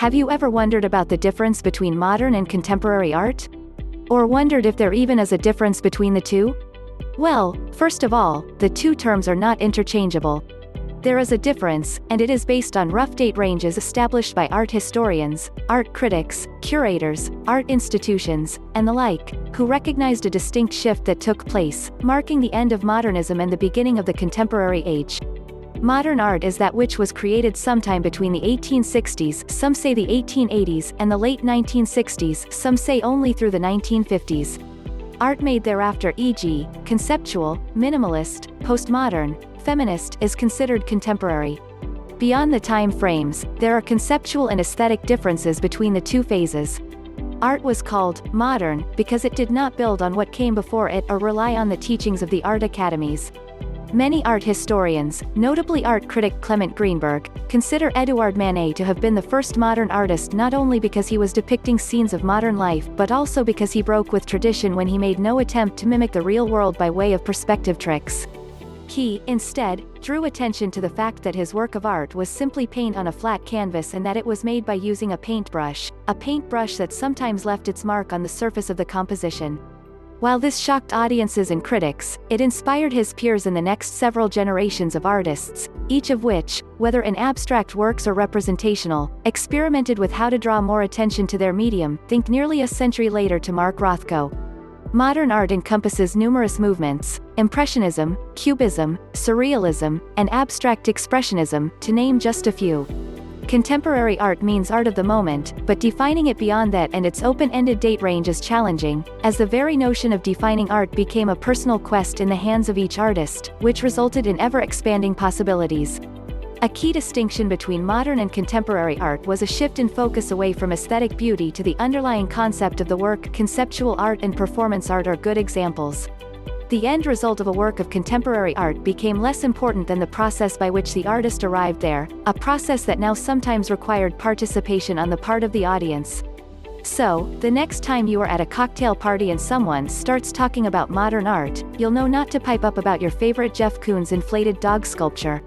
Have you ever wondered about the difference between modern and contemporary art? Or wondered if there even is a difference between the two? Well, first of all, the two terms are not interchangeable. There is a difference, and it is based on rough date ranges established by art historians, art critics, curators, art institutions, and the like, who recognized a distinct shift that took place, marking the end of modernism and the beginning of the contemporary age. Modern art is that which was created sometime between the 1860s, some say the 1880s, and the late 1960s, some say only through the 1950s. Art made thereafter, e.g., conceptual, minimalist, postmodern, feminist, is considered contemporary. Beyond the time frames, there are conceptual and aesthetic differences between the two phases. Art was called modern because it did not build on what came before it or rely on the teachings of the art academies. Many art historians, notably art critic Clement Greenberg, consider Édouard Manet to have been the first modern artist not only because he was depicting scenes of modern life but also because he broke with tradition when he made no attempt to mimic the real world by way of perspective tricks. He, instead, drew attention to the fact that his work of art was simply paint on a flat canvas and that it was made by using a paintbrush that sometimes left its mark on the surface of the composition. While this shocked audiences and critics, it inspired his peers in the next several generations of artists, each of which, whether in abstract works or representational, experimented with how to draw more attention to their medium. Think nearly a century later to Mark Rothko. Modern art encompasses numerous movements: Impressionism, Cubism, Surrealism, and Abstract Expressionism, to name just a few. Contemporary art means art of the moment, but defining it beyond that and its open-ended date range is challenging, as the very notion of defining art became a personal quest in the hands of each artist, which resulted in ever-expanding possibilities. A key distinction between modern and contemporary art was a shift in focus away from aesthetic beauty to the underlying concept of the work. Conceptual art and performance art are good examples. The end result of a work of contemporary art became less important than the process by which the artist arrived there, a process that now sometimes required participation on the part of the audience. So, the next time you are at a cocktail party and someone starts talking about modern art, you'll know not to pipe up about your favorite Jeff Koons inflated dog sculpture.